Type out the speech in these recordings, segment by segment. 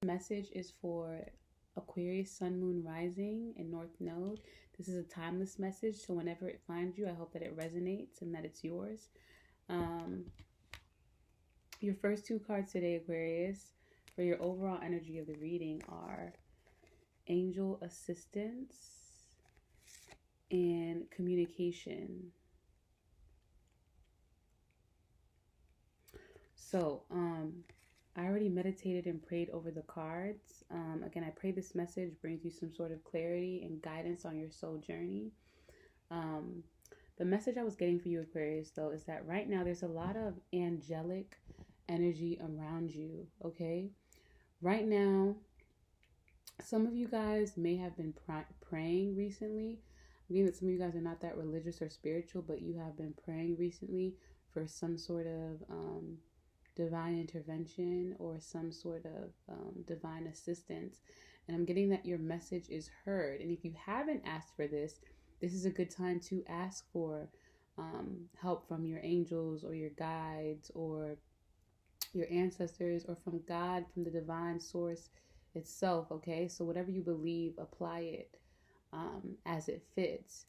Message is for Aquarius, Sun, Moon, Rising, and North Node. This is a timeless message, so whenever it finds you, I hope that it resonates and that it's yours. Um, your first two cards today, Aquarius, for your overall energy of the reading are Angel Assistance and Communication. So, I already meditated and prayed over the cards. Again, I pray this message brings you some sort of clarity and guidance on your soul journey. Um, the message I was getting for you, Aquarius, though, is that right now there's a lot of angelic energy around you, okay? Right now, some of you guys may have been praying recently. I mean that some of you guys are not that religious or spiritual, but you have been praying recently for some sort of divine intervention or some sort of divine assistance. And I'm getting that your message is heard. And if you haven't asked for this, this is a good time to ask for help from your angels or your guides or your ancestors or from God, from the divine source itself. Okay, so whatever you believe, apply it as it fits.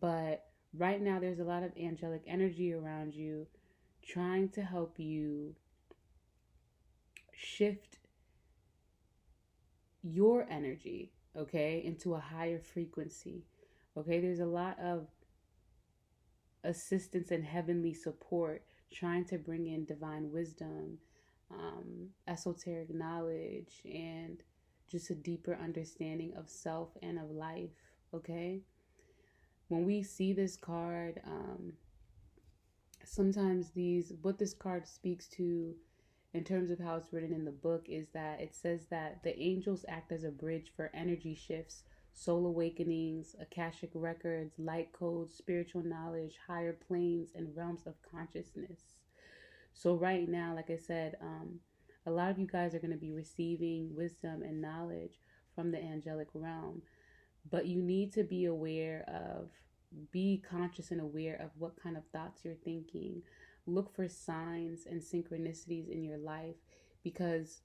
But right now, there's a lot of angelic energy around you trying to help you shift your energy, okay, into a higher frequency. Okay, there's a lot of assistance and heavenly support trying to bring in divine wisdom, esoteric knowledge, and just a deeper understanding of self and of life. Okay, when we see this card, sometimes what this card speaks to in terms of how it's written in the book is that it says that the angels act as a bridge for energy shifts, soul awakenings, akashic records, light codes, spiritual knowledge, higher planes, and realms of consciousness. So right now, like I said, a lot of you guys are going to be receiving wisdom and knowledge from the angelic realm, but you need to be conscious and aware of what kind of thoughts you're thinking. Look for signs and synchronicities in your life, because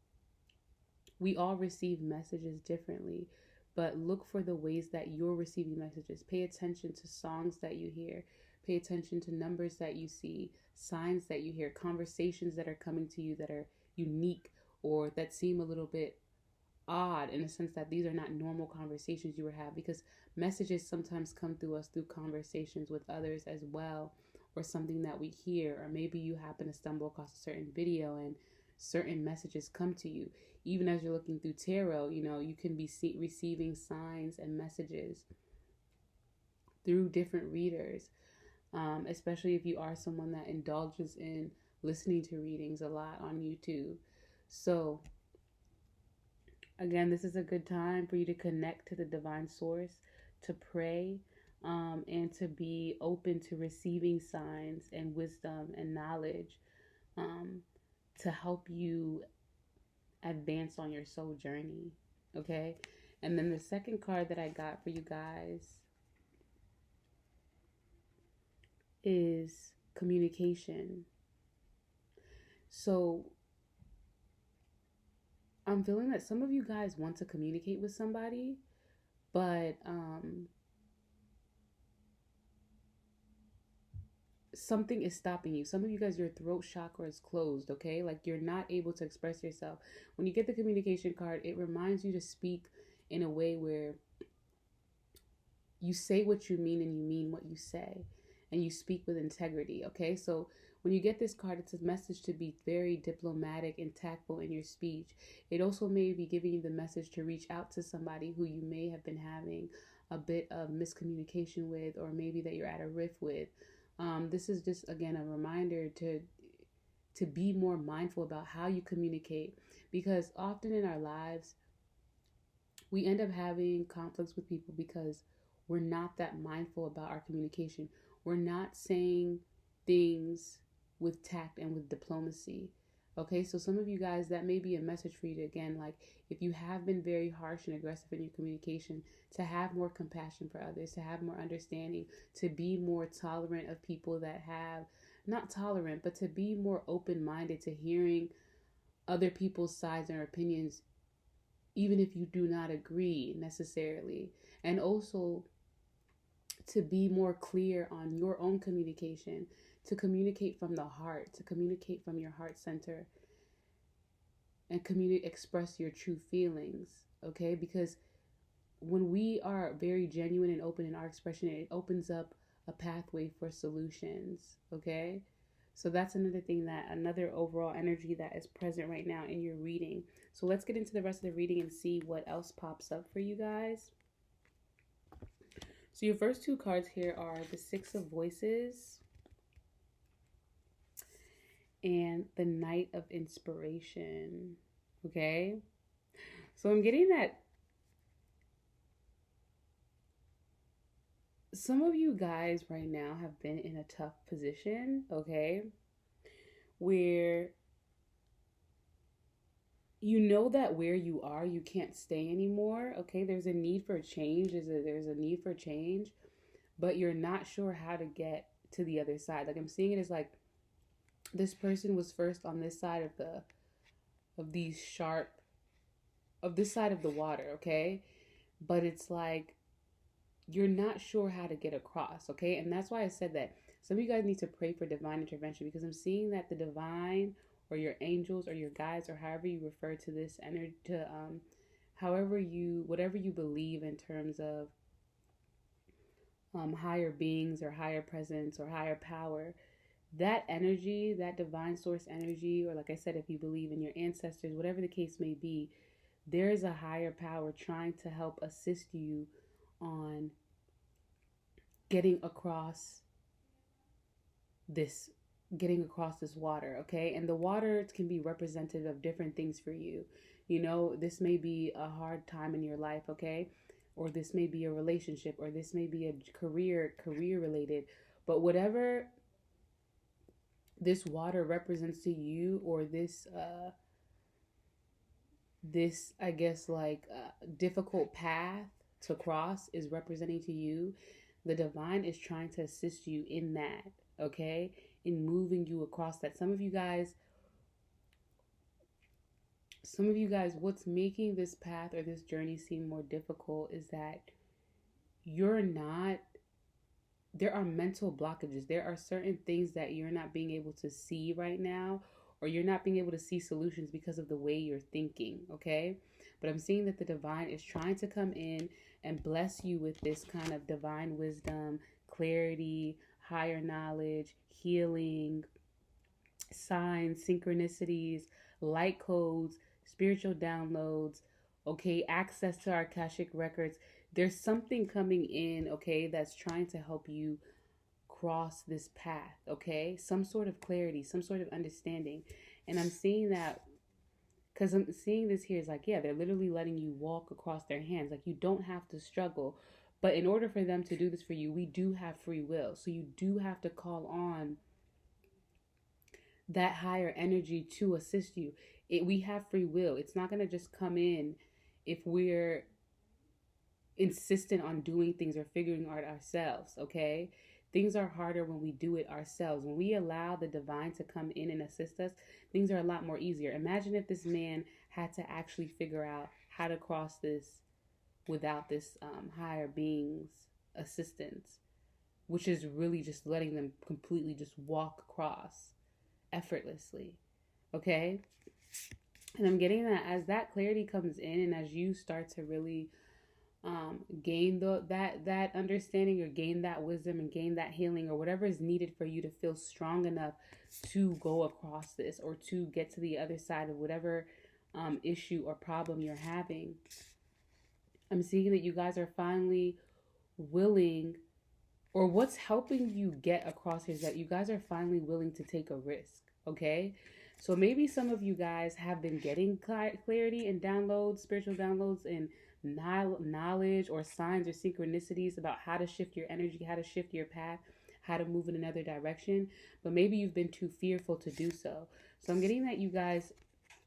we all receive messages differently, but look for the ways that you're receiving messages. Pay attention to songs that you hear. Pay attention to numbers that you see, signs that you hear, conversations that are coming to you that are unique or that seem a little bit odd, in the sense that these are not normal conversations you would have, because messages sometimes come through us through conversations with others as well, or something that we hear, or maybe you happen to stumble across a certain video and certain messages come to you. Even as you're looking through tarot, you can be receiving signs and messages through different readers, especially if you are someone that indulges in listening to readings a lot on YouTube. So again, this is a good time for you to connect to the divine source, to pray, and to be open to receiving signs and wisdom and knowledge, to help you advance on your soul journey. Okay? And then the second card that I got for you guys is communication. So I'm feeling that some of you guys want to communicate with somebody, but something is stopping you. Some of you guys, your throat chakra is closed, okay? Like you're not able to express yourself. When you get the communication card, it reminds you to speak in a way where you say what you mean and you mean what you say, and you speak with integrity, okay? So when you get this card, it's a message to be very diplomatic and tactful in your speech. It also may be giving you the message to reach out to somebody who you may have been having a bit of miscommunication with, or maybe that you're at a rift with. This is just, again, a reminder to be more mindful about how you communicate, because often in our lives, we end up having conflicts with people because we're not that mindful about our communication. We're not saying things with tact and with diplomacy. Okay, so some of you guys, that may be a message for you to, again, like if you have been very harsh and aggressive in your communication, to have more compassion for others, to have more understanding, to be more tolerant of people that have, not tolerant, but to be more open-minded to hearing other people's sides and opinions even if you do not agree necessarily. And also to be more clear on your own communication, to communicate from the heart, to communicate from your heart center, and express your true feelings, okay? Because when we are very genuine and open in our expression, it opens up a pathway for solutions, okay? So that's another thing, that another overall energy that is present right now in your reading. So let's get into the rest of the reading and see what else pops up for you guys. So your first two cards here are the Six of Voices and the Knight of Inspiration, okay? So I'm getting that some of you guys right now have been in a tough position, okay? Where you know that where you are, you can't stay anymore, okay? There's a need for change, there's a need for change, but you're not sure how to get to the other side. Like I'm seeing it as like this person was first on this side of these sharp, of this side of the water, okay? But it's like you're not sure how to get across, okay? And that's why I said that some of you guys need to pray for divine intervention, because I'm seeing that the divine or your angels or your guides or however you refer to this energy, to however you, whatever you believe in terms of higher beings or higher presence or higher power, that energy, that divine source energy, or like I said, if you believe in your ancestors, whatever the case may be, there is a higher power trying to help assist you on getting across this water, okay? And the water can be representative of different things for you. You know, this may be a hard time in your life, okay? Or this may be a relationship, or this may be a career related. But whatever this water represents to you, or this I guess like difficult path to cross is representing to you, the divine is trying to assist you in that, okay? In moving you across that. Some of you guys, what's making this path or this journey seem more difficult is that there are mental blockages. There are certain things that you're not being able to see right now, or you're not being able to see solutions because of the way you're thinking, okay? But I'm seeing that the divine is trying to come in and bless you with this kind of divine wisdom, clarity, higher knowledge, healing, signs, synchronicities, light codes, spiritual downloads, okay, access to our Akashic records. There's something coming in, okay, that's trying to help you cross this path, okay? Some sort of clarity, some sort of understanding. And I'm seeing that because I'm seeing this here is like, yeah, they're literally letting you walk across their hands. Like, you don't have to struggle. But in order for them to do this for you, we do have free will. So you do have to call on that higher energy to assist you. We have free will. It's not going to just come in if we're insistent on doing things or figuring out ourselves, okay? Things are harder when we do it ourselves. When we allow the divine to come in and assist us, things are a lot more easier. Imagine if this man had to actually figure out how to cross this without this higher being's assistance, which is really just letting them completely just walk across effortlessly, okay? And I'm getting that as that clarity comes in, and as you start to really gain that understanding, or gain that wisdom, and gain that healing, or whatever is needed for you to feel strong enough to go across this, or to get to the other side of whatever issue or problem you're having. I'm seeing that you guys are finally willing, or what's helping you get across here is that you guys are finally willing to take a risk, okay? So maybe some of you guys have been getting clarity and downloads, spiritual downloads, and knowledge or signs or synchronicities about how to shift your energy, how to shift your path, how to move in another direction, but maybe you've been too fearful to do so. So I'm getting that you guys,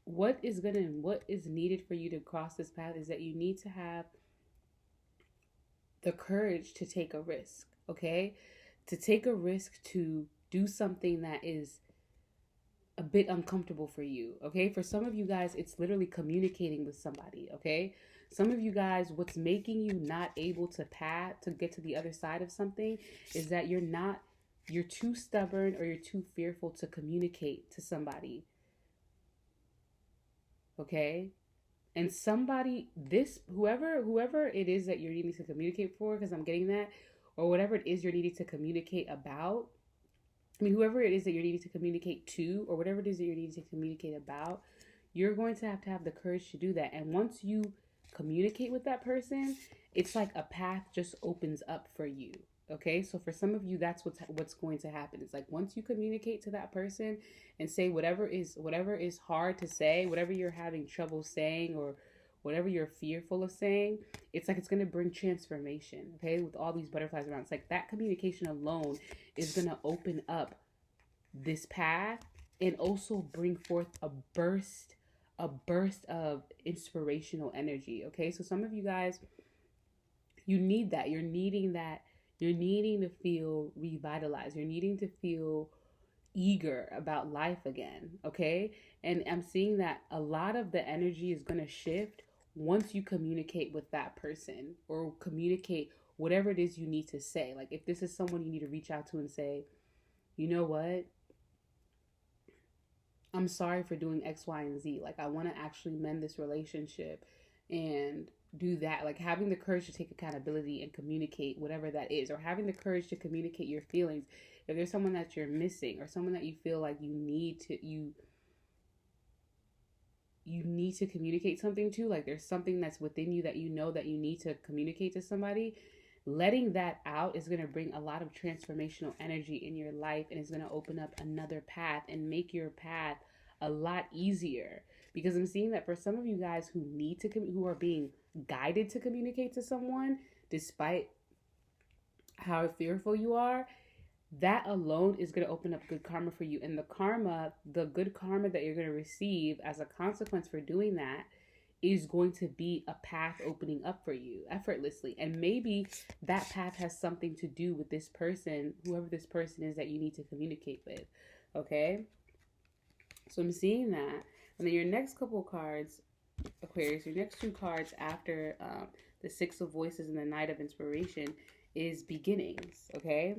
what is needed for you to cross this path is that you need to have the courage to take a risk, okay? To take a risk to do something that is a bit uncomfortable for you, okay? For some of you guys, it's literally communicating with somebody, okay? Some of you guys, what's making you not able to get to the other side of something is that you're too stubborn or you're too fearful to communicate to somebody, okay? And somebody, whoever it is that you're needing to communicate for, because I'm getting that, or whatever it is you're needing to communicate about, I mean, whoever it is that you're needing to communicate to, or whatever it is that you're needing to communicate about, you're going to have the courage to do that. And once you communicate with that person, it's like a path just opens up for you. Okay, so for some of you, that's what's going to happen. It's like once you communicate to that person and say whatever is hard to say, whatever you're having trouble saying, or whatever you're fearful of saying, it's like it's going to bring transformation. Okay, with all these butterflies around, it's like that communication alone is going to open up this path and also bring forth a burst of inspirational energy. Okay, so some of you guys, you need that. You're needing that. You're needing to feel revitalized. You're needing to feel eager about life again. Okay, and I'm seeing that a lot of the energy is going to shift once you communicate with that person, or communicate whatever it is you need to say. Like if this is someone you need to reach out to and say, you know what, I'm sorry for doing X, Y, and Z. Like I want to actually mend this relationship and do that. Like having the courage to take accountability and communicate whatever that is, or having the courage to communicate your feelings. If there's someone that you're missing, or someone that you feel like you need to communicate something to, like there's something that's within you that you know that you need to communicate to somebody, letting that out is going to bring a lot of transformational energy in your life, and it's going to open up another path and make your path a lot easier. Because I'm seeing that for some of you guys who are being guided to communicate to someone, despite how fearful you are, that alone is going to open up good karma for you. And the good karma that you're going to receive as a consequence for doing that is going to be a path opening up for you effortlessly. And maybe that path has something to do with this person, whoever this person is that you need to communicate with. Okay? So I'm seeing that. And then your next couple cards, Aquarius, your next two cards after the Six of Voices and the Knight of Inspiration is beginnings. Okay?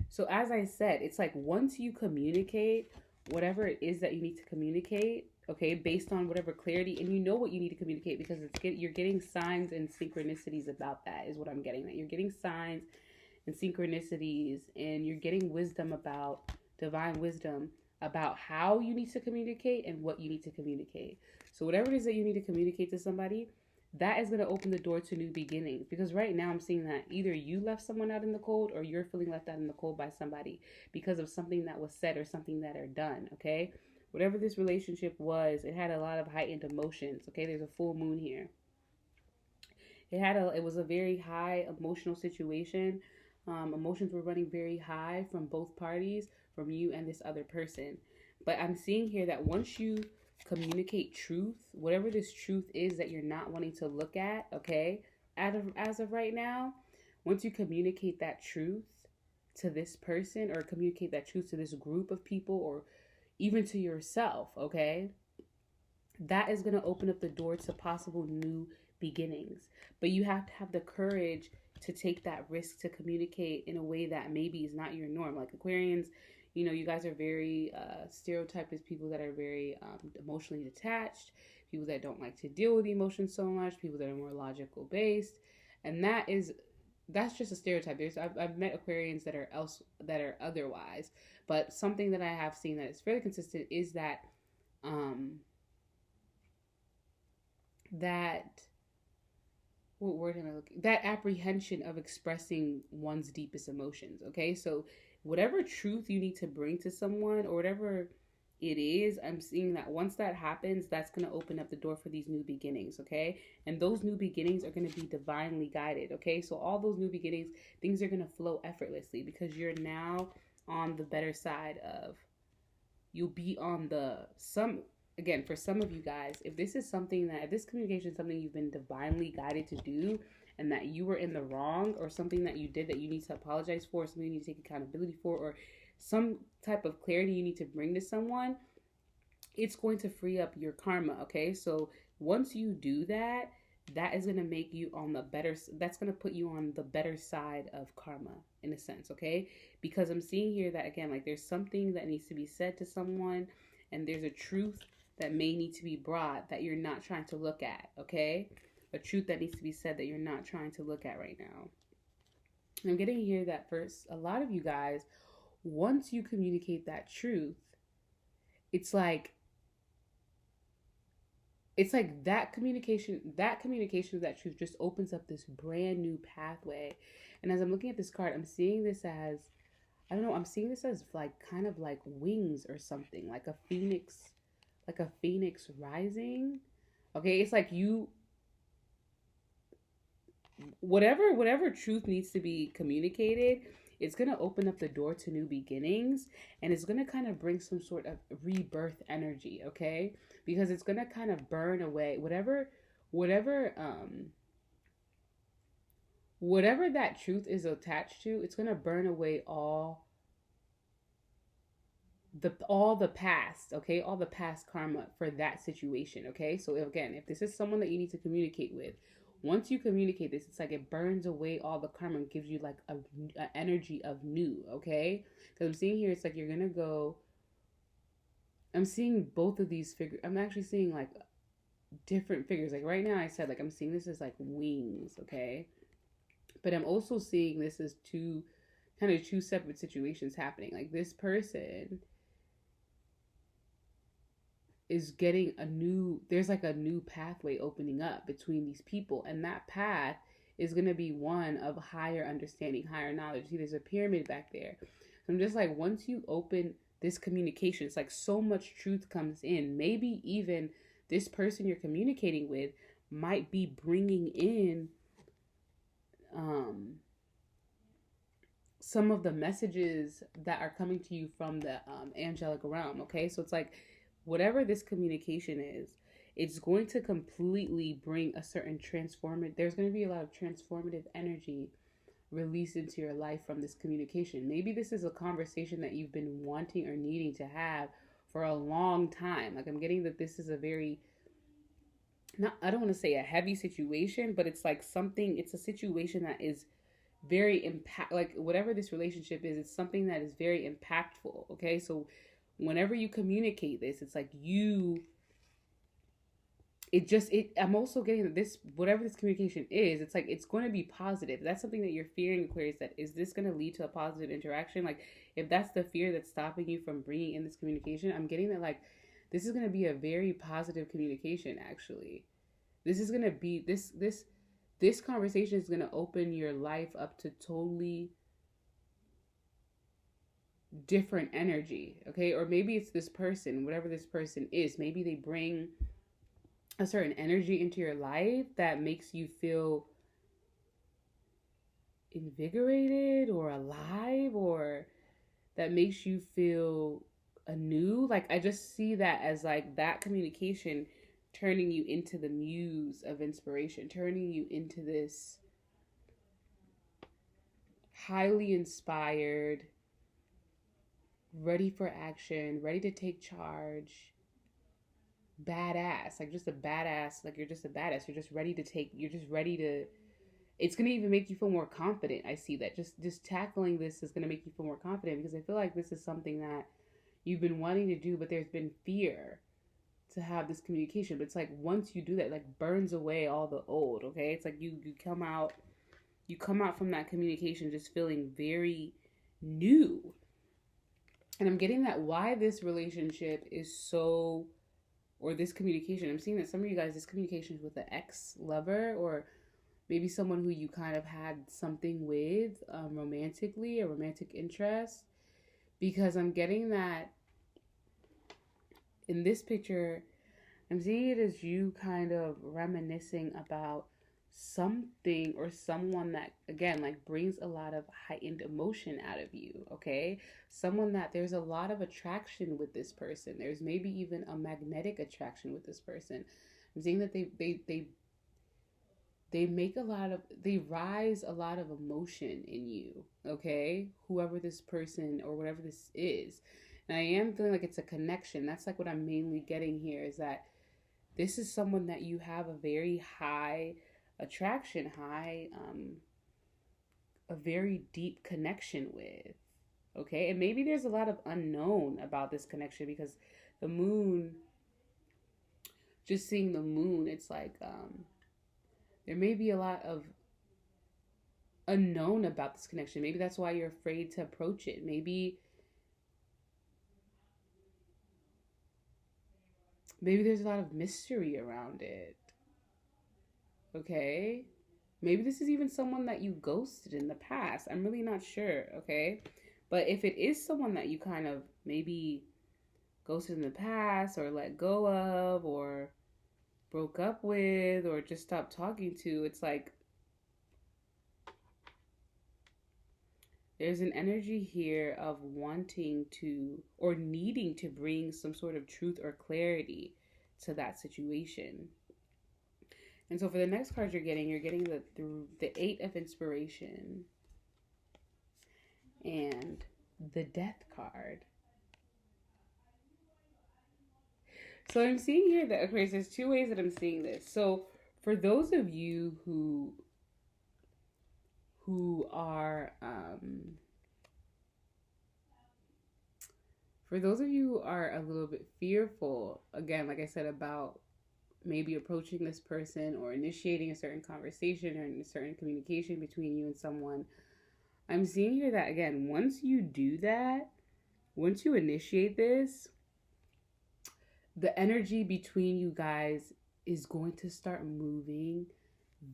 So as I said, it's like once you communicate whatever it is that you need to communicate, okay, based on whatever clarity, and you know what you need to communicate because you're getting signs and synchronicities about that is what I'm getting. That you're getting signs and synchronicities, and you're getting divine wisdom about how you need to communicate and what you need to communicate. So whatever it is that you need to communicate to somebody, that is going to open the door to new beginnings. Because right now I'm seeing that either you left someone out in the cold, or you're feeling left out in the cold by somebody because of something that was said or something that are done. Okay, whatever this relationship was, it had a lot of heightened emotions. Okay, there's a full moon here. It was a very high emotional situation. Emotions were running very high from both parties, from you and this other person. But I'm seeing here that once you communicate truth, whatever this truth is that you're not wanting to look at, okay, as of right now, once you communicate that truth to this person, or communicate that truth to this group of people, or even to yourself, okay, that is going to open up the door to possible new beginnings. But you have to have the courage to take that risk to communicate in a way that maybe is not your norm. Like Aquarians, you know, you guys are very stereotyped as people that are very emotionally detached, people that don't like to deal with emotions so much, people that are more logical based, and that's just a stereotype. I've met Aquarians that are otherwise, but something that I have seen that is fairly consistent is that what word am I looking? That apprehension of expressing one's deepest emotions. Okay, so whatever truth you need to bring to someone, or whatever it is, I'm seeing that once that happens, that's going to open up the door for these new beginnings. Okay, and those new beginnings are going to be divinely guided. Okay, so all those new beginnings, things are going to flow effortlessly because you're now on the better side of. You'll be on again, for some of you guys, if this communication is something you've been divinely guided to do, and that you were in the wrong, or something that you did that you need to apologize for, or something you need to take accountability for, or some type of clarity you need to bring to someone, it's going to free up your karma. Okay, so once you do that, that is going to make you on the better, that's going to put you on the better side of karma in a sense. Okay, because I'm seeing here that again, like there's something that needs to be said to someone, and there's a truth that may need to be brought that you're not trying to look at. Okay, a truth that needs to be said that you're not trying to look at right now. I'm getting here that first, a lot of you guys, once you communicate that truth, it's like that communication of that truth just opens up this brand new pathway. And as I'm looking at this card, I'm seeing this as, I don't know, I'm seeing this as like kind of like wings or something, like a phoenix rising. Okay, it's like you, whatever truth needs to be communicated, it's going to open up the door to new beginnings, and it's going to kind of bring some sort of rebirth energy. Okay, because it's going to kind of burn away whatever whatever that truth is attached to. It's going to burn away all the past. Okay, all the past karma for that situation. Okay, so again, if this is someone that you need to communicate with, once you communicate this, it's like it burns away all the karma and gives you like a energy of new. Okay, because I'm seeing here, it's like you're gonna go, I'm seeing both of these figures. I'm actually seeing like different figures. Like right now I said, like I'm seeing this as like wings. Okay, but I'm also seeing this as two separate situations happening. Like this person is getting there's like a new pathway opening up between these people, and that path is going to be one of higher understanding, higher knowledge. See, there's a pyramid back there. So I'm just like, once you open this communication, it's like so much truth comes in. Maybe even this person you're communicating with might be bringing in some of the messages that are coming to you from the angelic realm. Okay, so it's like whatever this communication is, it's going to completely bring a certain there's going to be a lot of transformative energy released into your life from this communication. Maybe this is a conversation that you've been wanting or needing to have for a long time. Like I'm getting that this is a very, not, I don't want to say a heavy situation, but it's like something, it's a situation that is very like whatever this relationship is, it's something that is very impactful. Okay, so whenever you communicate this, it's like I'm also getting that this, whatever this communication is, it's like it's going to be positive. That's something that you're fearing, Aquarius, that is this going to lead to a positive interaction? Like if that's the fear that's stopping you from bringing in this communication, I'm getting that like this is going to be a very positive communication. Actually, this is going to be this conversation is going to open your life up to totally different energy. Okay, or maybe it's this person, whatever this person is, maybe they bring a certain energy into your life that makes you feel invigorated or alive, or that makes you feel anew. Like I just see that as like that communication turning you into the muse of inspiration, turning you into this highly inspired, ready for action, ready to take charge, badass, like just a badass, like you're just a badass, you're just ready to, it's going to even make you feel more confident. I see that just tackling this is going to make you feel more confident, because I feel like this is something that you've been wanting to do, but there's been fear to have this communication. But it's like once you do that, like burns away all the old. Okay, it's like you come out from that communication just feeling very new. And I'm getting that why this relationship is so, or this communication, I'm seeing that some of you guys, this communication is with an ex-lover, or maybe someone who you kind of had something with romantically, a romantic interest. Because I'm getting that in this picture, I'm seeing it as you kind of reminiscing about something or someone that, again, like brings a lot of heightened emotion out of you. Okay, someone that there's a lot of attraction with this person. There's maybe even a magnetic attraction with this person. I'm seeing that they rise a lot of emotion in you, okay? Whoever this person or whatever this is. And I am feeling like it's a connection. That's like what I'm mainly getting here, is that this is someone that you have a very high attraction, a very deep connection with. Okay? And maybe there's a lot of unknown about this connection because the moon, just seeing the moon, it's like there may be a lot of unknown about this connection. Maybe that's why you're afraid to approach it. Maybe there's a lot of mystery around it. Okay? Maybe this is even someone that you ghosted in the past. I'm really not sure, okay? But if it is someone that you kind of maybe ghosted in the past or let go of or broke up with or just stopped talking to, it's like there's an energy here of wanting to or needing to bring some sort of truth or clarity to that situation. And so for the next card you're getting the Eight of Inspiration and the Death card. So I'm seeing here that, okay, so there's two ways that I'm seeing this. So for those of you who are a little bit fearful, again, like I said, about maybe approaching this person or initiating a certain conversation or a certain communication between you and someone, I'm seeing here that, again, once you do that, once you initiate this, the energy between you guys is going to start moving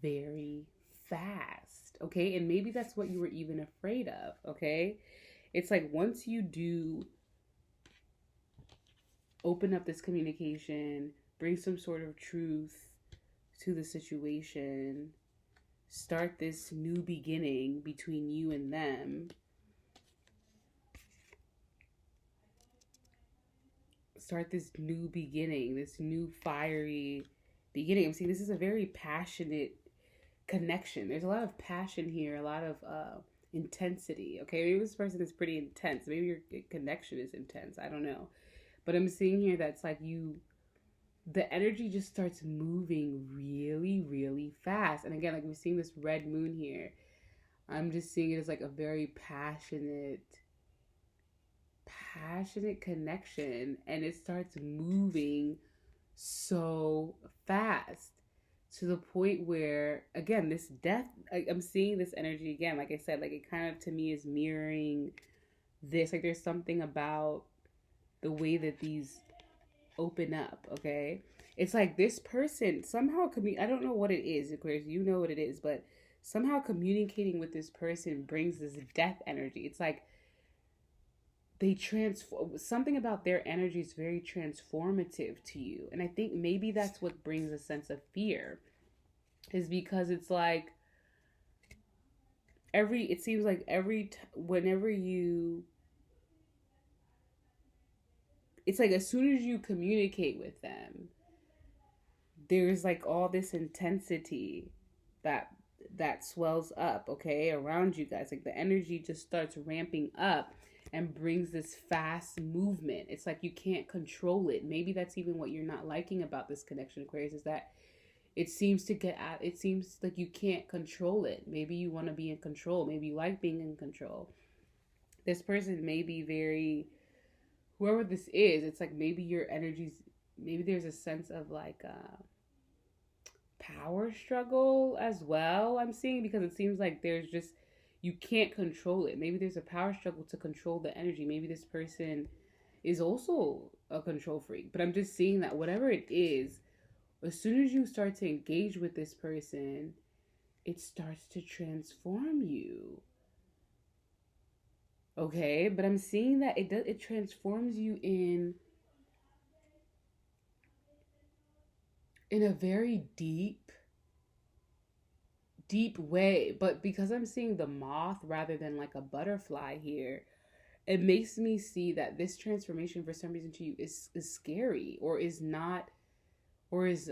very fast, okay? And maybe that's what you were even afraid of, okay? It's like once you do open up this communication, bring some sort of truth to the situation, start this new beginning between you and them, start this new beginning, this new fiery beginning. I'm seeing this is a very passionate connection. There's a lot of passion here, a lot of intensity. Okay, maybe this person is pretty intense. Maybe your connection is intense. I don't know. But I'm seeing here that's like the energy just starts moving really, really fast. And again, like we're seeing this red moon here. I'm just seeing it as like a very passionate connection, and it starts moving so fast to the point where, again, this death, I'm seeing this energy again, like I said, like it kind of to me is mirroring this. Like there's something about the way that these open up, okay? It's like this person somehow I don't know what it is, Aquarius, you know what it is, but somehow communicating with this person brings this death energy. It's like they transform, something about their energy is very transformative to you. And I think maybe that's what brings a sense of fear, is because it's like whenever you, it's like as soon as you communicate with them, there's like all this intensity that swells up, okay, around you guys. Like the energy just starts ramping up and brings this fast movement. It's like you can't control it. Maybe that's even what you're not liking about this connection, Aquarius, is that it seems like you can't control it. Maybe you want to be in control. Maybe you like being in control. This person may be whoever this is, it's like maybe your energies, maybe there's a sense of like power struggle as well, I'm seeing, because it seems like you can't control it. Maybe there's a power struggle to control the energy. Maybe this person is also a control freak. But I'm just seeing that whatever it is, as soon as you start to engage with this person, it starts to transform you. Okay? But I'm seeing that it transforms you in a very deep way. But because I'm seeing the moth rather than like a butterfly here, it makes me see that this transformation for some reason to you is scary, or is not, or is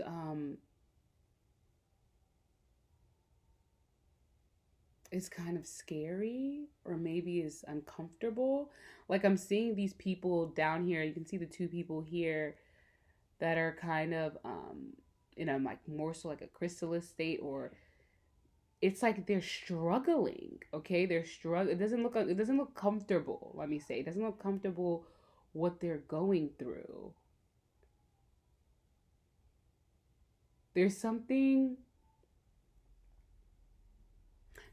is kind of scary or maybe is uncomfortable. Like I'm seeing these people down here. You can see the two people here that are kind of in a like more so like a chrysalis state, or it's like they're struggling. Okay, they're struggling. It doesn't look comfortable. Let me say, it doesn't look comfortable what they're going through. There's something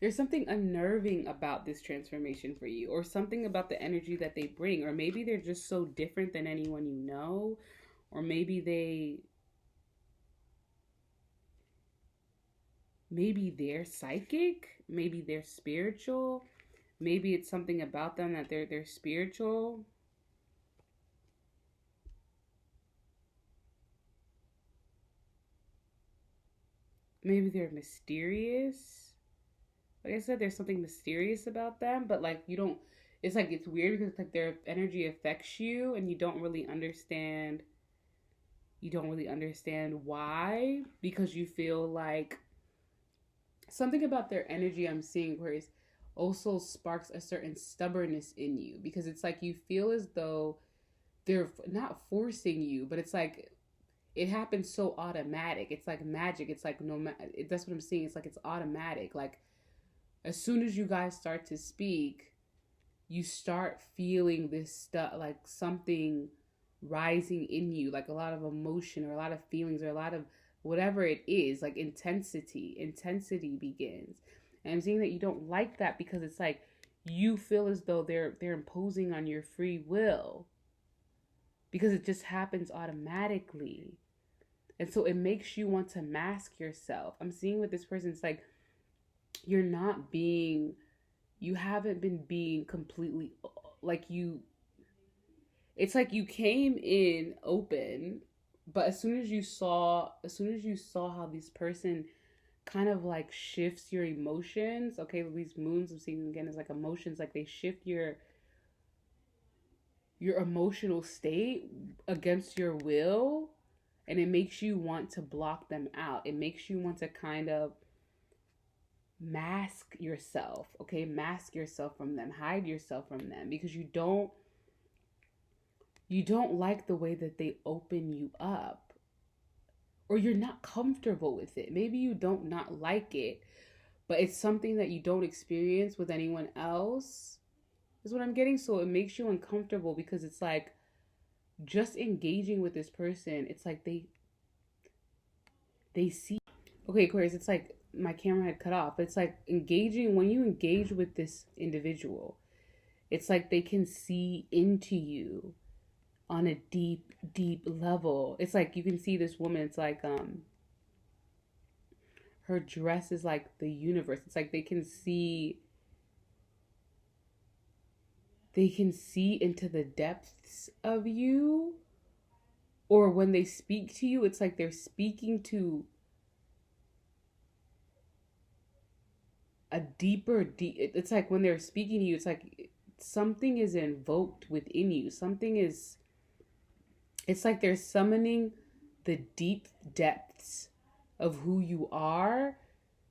there's something unnerving about this transformation for you, or something about the energy that they bring, or maybe they're just so different than anyone you know, or maybe they're psychic, maybe they're spiritual, maybe it's something about them that they're spiritual. Maybe they're mysterious. Like I said, there's something mysterious about them, but like you don't, it's like it's weird because it's like their energy affects you and you don't really understand why, because you feel like something about their energy I'm seeing where it also sparks a certain stubbornness in you, because it's like you feel as though they're not forcing you, but it's like it happens so automatic. It's like magic. It's like no matter. That's what I'm seeing. It's like it's automatic. Like as soon as you guys start to speak, you start feeling this stuff, like something rising in you, like a lot of emotion or a lot of feelings or a lot of whatever it is, like intensity begins. And I'm seeing that you don't like that because it's like you feel as though they're imposing on your free will, because it just happens automatically. And so it makes you want to mask yourself. I'm seeing with this person, it's like you're not being, you haven't been being completely, like you, it's like you came in open, but as soon as you saw how this person kind of like shifts your emotions, okay, these moons I'm seeing again is like emotions, like they shift your emotional state against your will, and it makes you want to block them out. It makes you want to kind of mask yourself, okay? Mask yourself from them, hide yourself from them, because you don't like the way that they open you up, or you're not comfortable with it. Maybe you don't not like it, but it's something that you don't experience with anyone else. Is what I'm getting. So it makes you uncomfortable because it's like just engaging with this person, it's like they see. Okay, Aquarius, it's like my camera had cut off. It's like engaging, when you engage with this individual, it's like they can see into you on a deep level. It's like you can see this woman, it's like her dress is like the universe. It's like they can see into the depths of you, or when they speak to you, it's like they're speaking to a it's like when they're speaking to you, it's like something is invoked within you. It's like they're summoning the deep depths of who you are,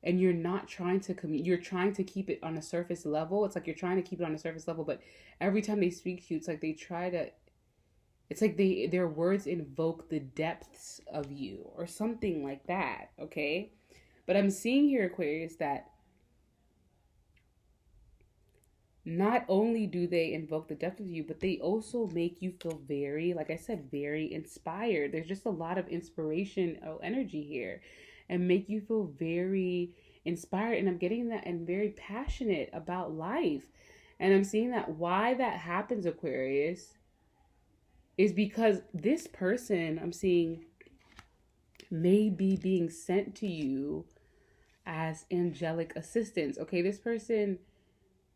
and you're not trying to you're trying to keep it on a surface level. It's like you're trying to keep it on a surface level, but every time they speak to you, it's like it's like their words invoke the depths of you or something like that, okay? But I'm seeing here, Aquarius, that not only do they invoke the depth of you, but they also make you feel very, like I said, very inspired. There's just a lot of inspirational energy here, and make you feel very inspired. And I'm getting that, and very passionate about life. And I'm seeing that why that happens, Aquarius, is because this person I'm seeing may be being sent to you as angelic assistants. Okay, this person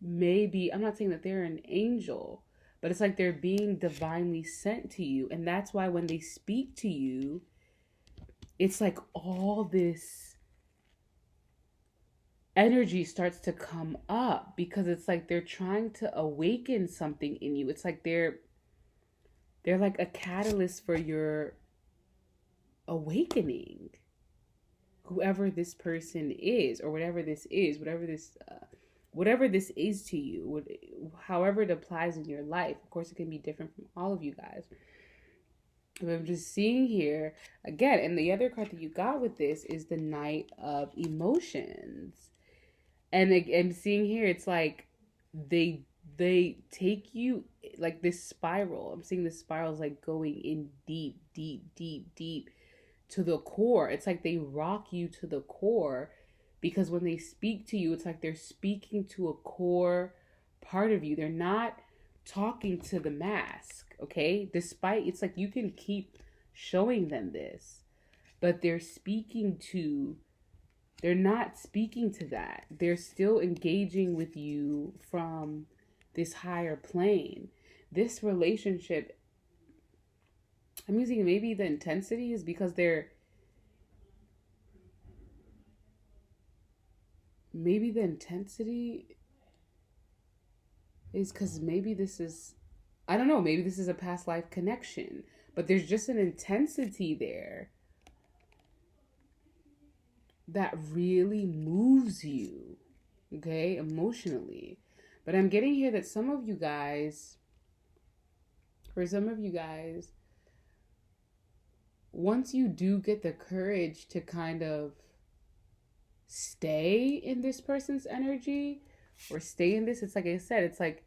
maybe, I'm not saying that they're an angel, but it's like they're being divinely sent to you. And that's why when they speak to you, it's like all this energy starts to come up, because it's like they're trying to awaken something in you. It's like they're like a catalyst for your awakening, whoever this person is, or whatever this is, whatever this whatever this is to you, however it applies in your life. Of course, it can be different from all of you guys. But I'm just seeing here again, and the other card that you got with this is the Knight of Emotions. And I'm seeing here, it's like they take you like this spiral. I'm seeing this spiral is like going in deep, deep, deep, deep to the core. It's like they rock you to the core, because when they speak to you, it's like they're speaking to a core part of you. They're not talking to the mask, okay? Despite, it's like you can keep showing them this, but they're not speaking to that. They're still engaging with you from this higher plane. This relationship, I'm using maybe the intensity is because maybe the intensity is because maybe this is, I don't know, maybe this is a past life connection, but there's just an intensity there that really moves you, okay, emotionally. But I'm getting here that for some of you guys, once you do get the courage to kind of stay in this person's energy or stay in this, it's like I said, it's like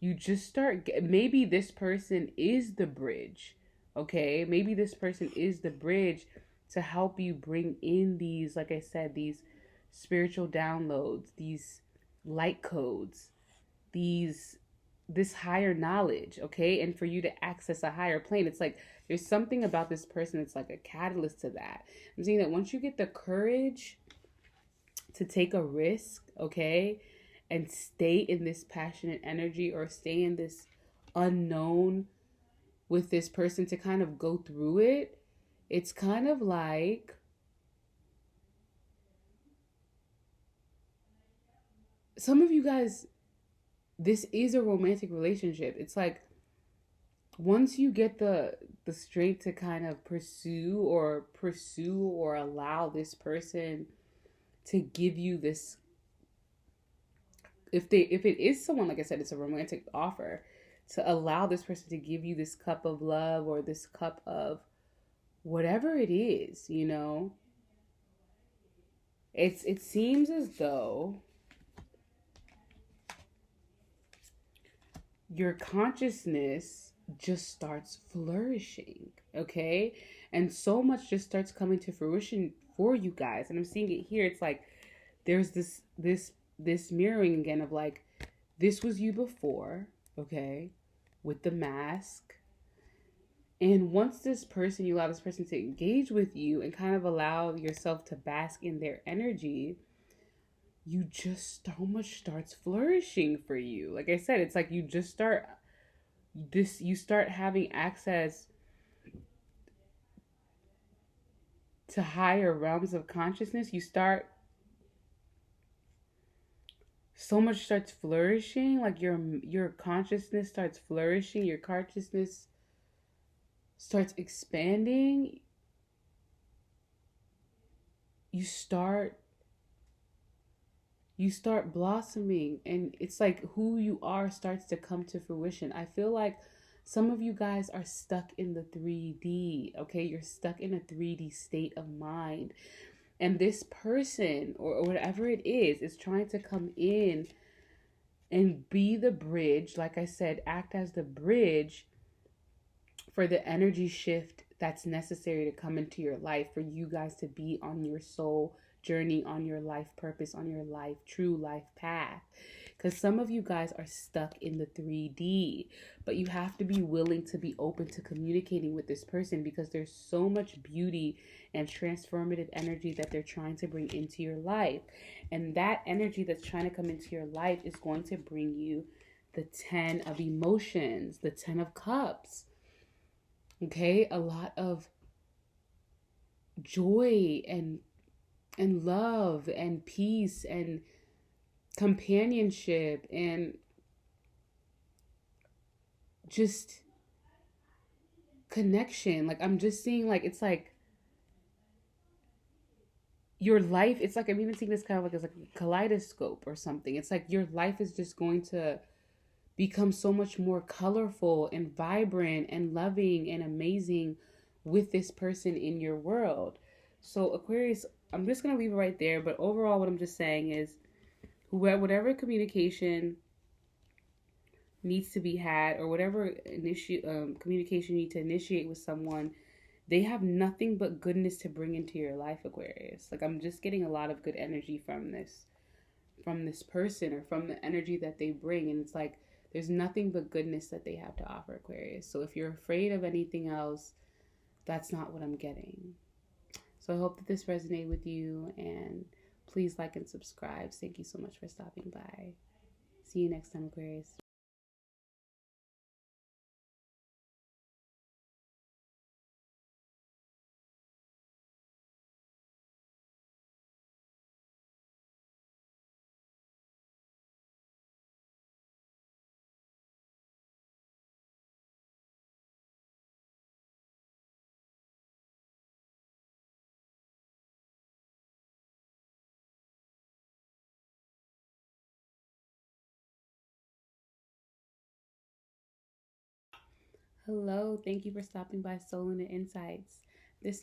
you just start, maybe this person is the bridge, okay? Maybe this person is the bridge to help you bring in these, like I said, these spiritual downloads, these light codes, this higher knowledge, okay? And for you to access a higher plane, it's like there's something about this person that's like a catalyst to that. I'm saying that once you get the courage to take a risk, okay, and stay in this passionate energy or stay in this unknown with this person to kind of go through it, it's kind of like some of you guys, this is a romantic relationship. It's like once you get the strength to kind of pursue or allow this person to give you this, if it is someone, like I said, it's a romantic offer, to allow this person to give you this cup of love or this cup of whatever it is, you know, it seems as though your consciousness just starts flourishing, okay? And so much just starts coming to fruition for you guys. And I'm seeing it here. It's like there's this mirroring again of like, this was you before, okay, with the mask. And once this person, you allow this person to engage with you and kind of allow yourself to bask in their energy, you just, so much starts flourishing for you. Like I said, it's like you just start you start having access to higher realms of consciousness. So much starts flourishing, like your consciousness starts flourishing, your consciousness starts expanding. You start blossoming, and it's like who you are starts to come to fruition. I feel like some of you guys are stuck in the 3D, okay? You're stuck in a 3D state of mind. And this person or whatever it is trying to come in and be the bridge, like I said, act as the bridge for the energy shift that's necessary to come into your life, for you guys to be on your soul journey, on your life purpose, on your life, true life path. Because some of you guys are stuck in the 3D, but you have to be willing to be open to communicating with this person, because there's so much beauty and transformative energy that they're trying to bring into your life. And that energy that's trying to come into your life is going to bring you the 10 of emotions, the 10 of cups. Okay, a lot of joy and love and peace and companionship and just connection. Like I'm just seeing, like it's like your life, it's like I'm even seeing this kind of like as like a kaleidoscope or something. It's like your life is just going to become so much more colorful and vibrant and loving and amazing with this person in your world. So Aquarius, I'm just gonna leave it right there. But overall, what I'm just saying is, whatever communication needs to be had, or whatever communication you need to initiate with someone, they have nothing but goodness to bring into your life, Aquarius. Like, I'm just getting a lot of good energy from this person, or from the energy that they bring, and it's like there's nothing but goodness that they have to offer, Aquarius. So if you're afraid of anything else, that's not what I'm getting. So I hope that this resonated with you, and please like and subscribe. Thank you so much for stopping by. See you next time, Aquarius. Hello, thank you for stopping by Soul and Insights. This